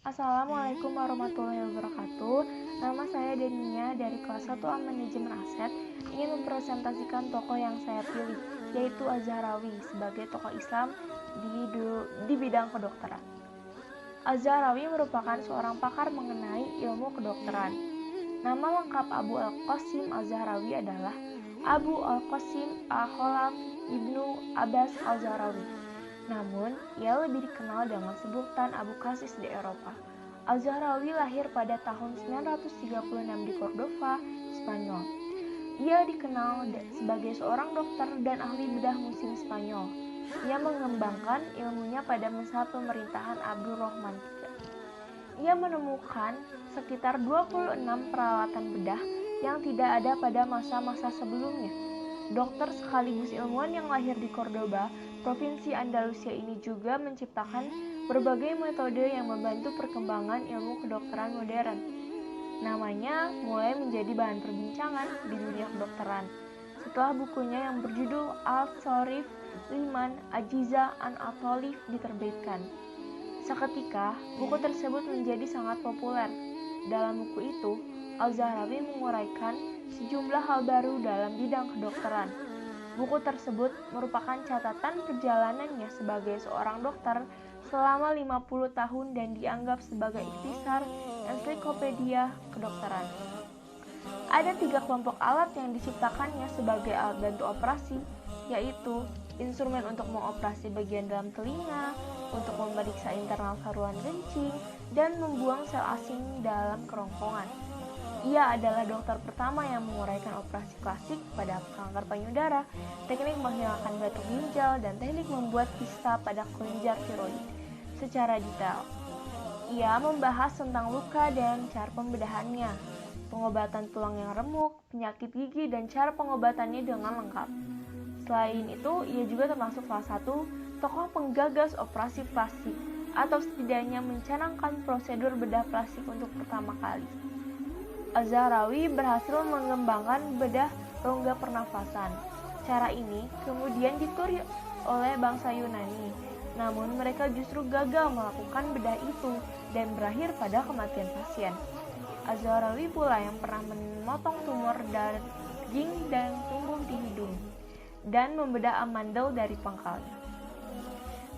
Assalamualaikum warahmatullahi wabarakatuh. Nama saya Denia dari kelas 1A Manajemen Aset. Ingin mempresentasikan tokoh yang saya pilih, yaitu Az-Zahrawi sebagai tokoh Islam di bidang kedokteran. Az-Zahrawi merupakan seorang pakar mengenai ilmu kedokteran. Nama lengkap Abu Al-Qasim Az-Zahrawi adalah Abu Al-Qasim Al-Khalaf Ibnu Abbas Al-Zahrawi. Namun, ia lebih dikenal dengan sebutan Abu Qasim di Eropa. Al-Zahrawi lahir pada tahun 936 di Cordova, Spanyol. Ia dikenal sebagai seorang dokter dan ahli bedah musim Spanyol. Ia mengembangkan ilmunya pada masa pemerintahan Abdurrahman III. Ia menemukan sekitar 26 peralatan bedah yang tidak ada pada masa-masa sebelumnya. Dokter sekaligus ilmuwan yang lahir di Cordoba, Provinsi Andalusia ini juga menciptakan berbagai metode yang membantu perkembangan ilmu kedokteran modern. Namanya mulai menjadi bahan perbincangan di dunia kedokteran setelah bukunya yang berjudul Al-Sarif Liman Ajiza an At-Talif diterbitkan. Seketika, buku tersebut menjadi sangat populer. Dalam buku itu, Al-Zahrawi menguraikan sejumlah hal baru dalam bidang kedokteran. Buku tersebut merupakan catatan perjalanannya sebagai seorang dokter selama 50 tahun dan dianggap sebagai ikhtisar ensiklopedia kedokteran. Ada 3 kelompok alat yang diciptakannya sebagai alat bantu operasi, yaitu instrumen untuk mengoperasi bagian dalam telinga, untuk memeriksa internal saluran kencing, dan membuang sel asing dalam kerongkongan. Ia adalah dokter pertama yang menguraikan operasi klasik pada kanker payudara, teknik menghilangkan batu ginjal, dan teknik membuat kista pada kelenjar tiroid secara detail. Ia membahas tentang luka dan cara pembedahannya, pengobatan tulang yang remuk, penyakit gigi, dan cara pengobatannya dengan lengkap. Selain itu, ia juga termasuk salah satu tokoh penggagas operasi plastik, atau setidaknya mencanangkan prosedur bedah plastik untuk pertama kali. Az-Zahrawi berhasil mengembangkan bedah rongga pernafasan. Cara ini kemudian ditiru oleh bangsa Yunani, namun mereka justru gagal melakukan bedah itu dan berakhir pada kematian pasien. Az-Zahrawi pula yang pernah memotong tumor daging dan tumbuh di hidung dan membedah amandel dari pangkalnya.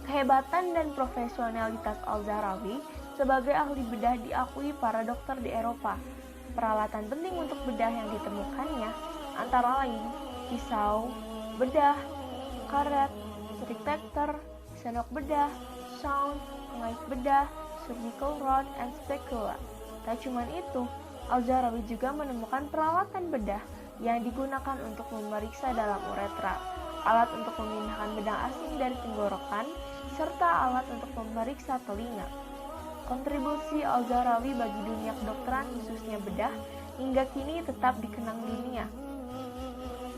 Kehebatan dan profesionalitas Al-Zahrawi sebagai ahli bedah diakui para dokter di Eropa. Peralatan penting untuk bedah yang ditemukannya antara lain pisau, bedah, karet, detektor, sendok bedah, sound, pengait bedah, surgical rod, and spatula. Tak cuma itu, Al-Zahrawi juga menemukan peralatan bedah yang digunakan untuk memeriksa dalam uretra, alat untuk memindahkan benang asing dari tenggorokan, serta alat untuk memeriksa telinga. Kontribusi Al-Zahrawi bagi dunia kedokteran khususnya bedah hingga kini tetap dikenang dunia.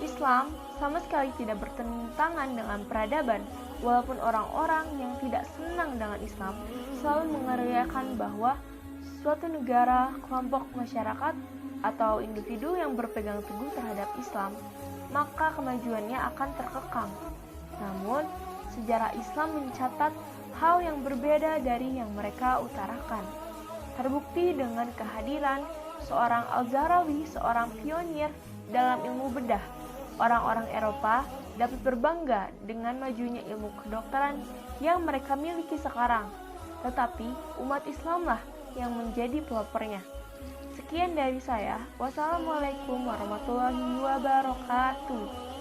Islam sama sekali tidak bertentangan dengan peradaban, walaupun orang-orang yang tidak senang dengan Islam selalu mengeryakan bahwa suatu negara, kelompok masyarakat, atau individu yang berpegang teguh terhadap Islam, maka kemajuannya akan terkekang. Namun, sejarah Islam mencatat hal yang berbeda dari yang mereka utarakan. Terbukti dengan kehadiran seorang Al-Zahrawi, seorang pionir dalam ilmu bedah. Orang-orang Eropa dapat berbangga dengan majunya ilmu kedokteran yang mereka miliki sekarang. Tetapi umat Islamlah yang menjadi pelopornya. Sekian dari saya. Wassalamualaikum warahmatullahi wabarakatuh.